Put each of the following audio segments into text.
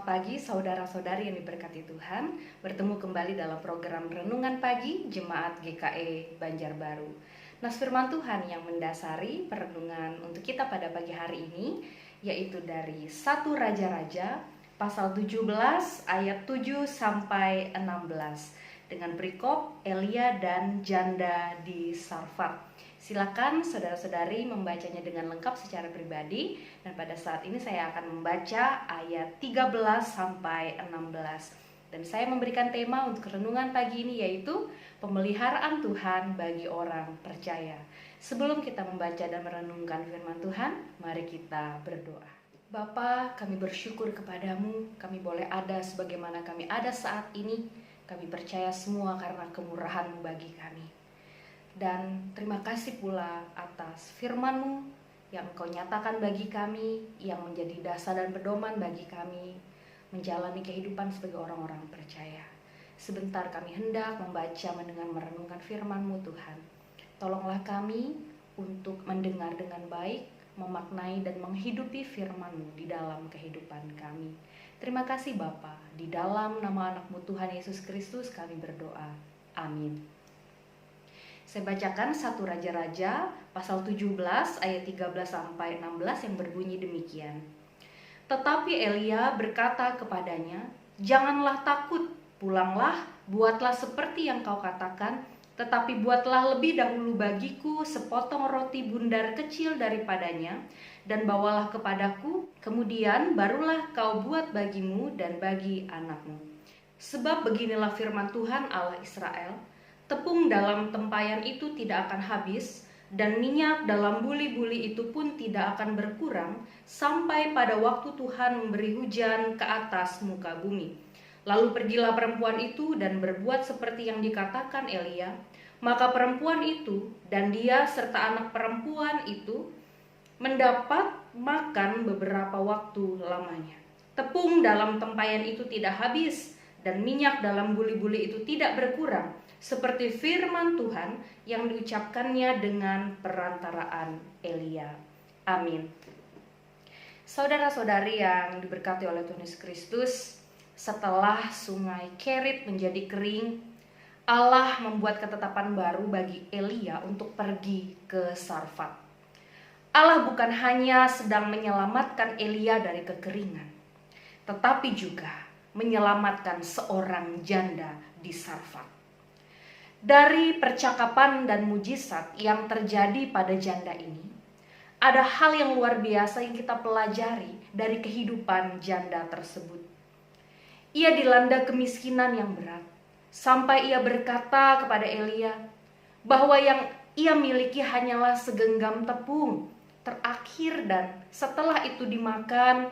Selamat pagi saudara-saudari yang diberkati Tuhan. Bertemu kembali dalam program Renungan Pagi Jemaat GKE Banjarbaru. Nas firman Tuhan yang mendasari perenungan untuk kita pada pagi hari ini yaitu dari 1 Raja-Raja pasal 17 ayat 7 sampai 16 dengan perikop Elia dan janda di Sarfat. Silakan saudara-saudari membacanya dengan lengkap secara pribadi, dan pada saat ini saya akan membaca ayat 13 sampai 16. Dan saya memberikan tema untuk renungan pagi ini yaitu pemeliharaan Tuhan bagi orang percaya. Sebelum kita membaca dan merenungkan firman Tuhan, mari kita berdoa. Bapa, kami bersyukur kepadamu, kami boleh ada sebagaimana kami ada saat ini. Kami percaya semua karena kemurahan-Mu bagi kami. Dan terima kasih pula atas firman-Mu yang Engkau nyatakan bagi kami, yang menjadi dasar dan pedoman bagi kami menjalani kehidupan sebagai orang-orang percaya. Sebentar kami hendak membaca, mendengar, merenungkan firman-Mu Tuhan. Tolonglah kami untuk mendengar dengan baik, memaknai dan menghidupi firman-Mu di dalam kehidupan kami. Terima kasih Bapa, di dalam nama anak-Mu Tuhan Yesus Kristus kami berdoa. Amin. Saya bacakan 1 Raja-Raja pasal 17 ayat 13 sampai 16 yang berbunyi demikian. Tetapi Elia berkata kepadanya, "Janganlah takut, pulanglah, buatlah seperti yang kau katakan, tetapi buatlah lebih dahulu bagiku sepotong roti bundar kecil daripadanya, dan bawalah kepadaku, kemudian barulah kau buat bagimu dan bagi anakmu. Sebab beginilah firman Tuhan Allah Israel, tepung dalam tempayan itu tidak akan habis, dan minyak dalam buli-buli itu pun tidak akan berkurang, sampai pada waktu Tuhan memberi hujan ke atas muka bumi. Lalu pergilah perempuan itu dan berbuat seperti yang dikatakan Elia. Maka perempuan itu dan dia serta anak perempuan itu mendapat makan beberapa waktu lamanya. Tepung dalam tempayan itu tidak habis, dan minyak dalam buli-buli itu tidak berkurang, seperti firman Tuhan yang diucapkannya dengan perantaraan Elia. Amin. Saudara-saudari yang diberkati oleh Tuhan Yesus Kristus, setelah sungai Kerit menjadi kering, Allah membuat ketetapan baru bagi Elia untuk pergi ke Sarfat. Allah bukan hanya sedang menyelamatkan Elia dari kekeringan, tetapi juga menyelamatkan seorang janda di Sarfat. Dari percakapan dan mujizat yang terjadi pada janda ini, ada hal yang luar biasa yang kita pelajari dari kehidupan janda tersebut. Ia dilanda kemiskinan yang berat, sampai ia berkata kepada Elia bahwa yang ia miliki hanyalah segenggam tepung terakhir, dan setelah itu dimakan,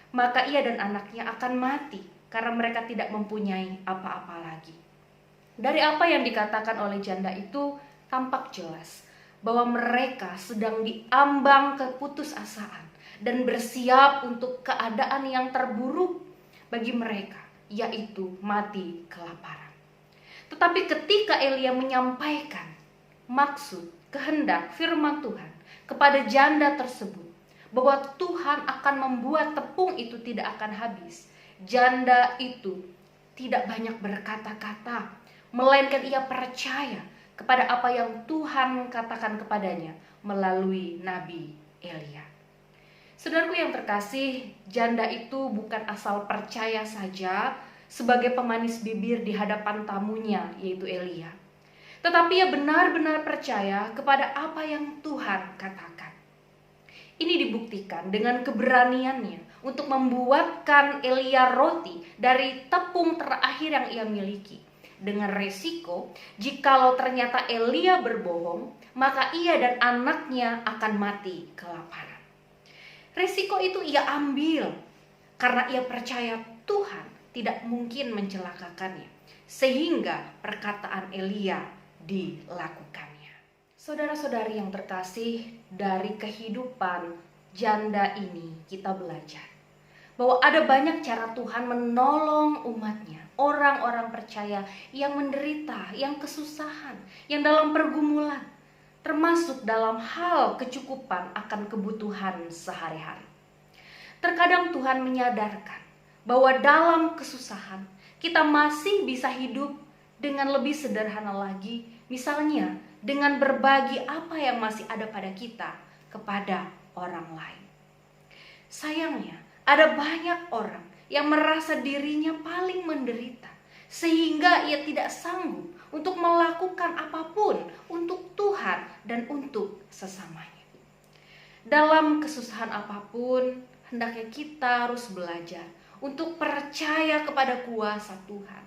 maka ia dan anaknya akan mati karena mereka tidak mempunyai apa-apa lagi. Dari apa yang dikatakan oleh janda itu tampak jelas bahwa mereka sedang diambang keputusasaan dan bersiap untuk keadaan yang terburuk bagi mereka, yaitu mati kelaparan. Tetapi ketika Elia menyampaikan maksud, kehendak, firman Tuhan kepada janda tersebut, bahwa Tuhan akan membuat tepung itu tidak akan habis, janda itu tidak banyak berkata-kata, melainkan ia percaya kepada apa yang Tuhan katakan kepadanya melalui Nabi Elia. Saudaraku yang terkasih, janda itu bukan asal percaya saja sebagai pemanis bibir di hadapan tamunya, yaitu Elia, tetapi ia benar-benar percaya kepada apa yang Tuhan katakan. Ini dibuktikan dengan keberaniannya untuk membuatkan Elia roti dari tepung terakhir yang ia miliki, dengan resiko jikalau ternyata Elia berbohong, maka ia dan anaknya akan mati kelaparan. Resiko itu ia ambil karena ia percaya Tuhan tidak mungkin mencelakakannya, sehingga perkataan Elia dilakukannya. Saudara-saudari yang terkasih, dari kehidupan janda ini kita belajar bahwa ada banyak cara Tuhan menolong umatnya, orang-orang percaya yang menderita, yang kesusahan, yang dalam pergumulan, termasuk dalam hal kecukupan akan kebutuhan sehari-hari. Terkadang Tuhan menyadarkan bahwa dalam kesusahan kita masih bisa hidup dengan lebih sederhana lagi, misalnya dengan berbagi apa yang masih ada pada kita kepada orang lain. Sayangnya, ada banyak orang yang merasa dirinya paling menderita, sehingga ia tidak sanggup untuk melakukan apapun untuk Tuhan dan untuk sesamanya. Dalam kesusahan apapun, hendaknya kita harus belajar untuk percaya kepada kuasa Tuhan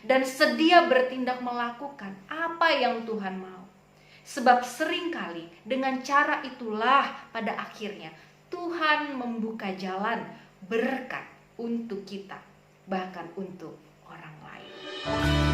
dan sedia bertindak melakukan apa yang Tuhan mau. Sebab seringkali dengan cara itulah pada akhirnya Tuhan membuka jalan berkat untuk kita, bahkan untuk orang lain.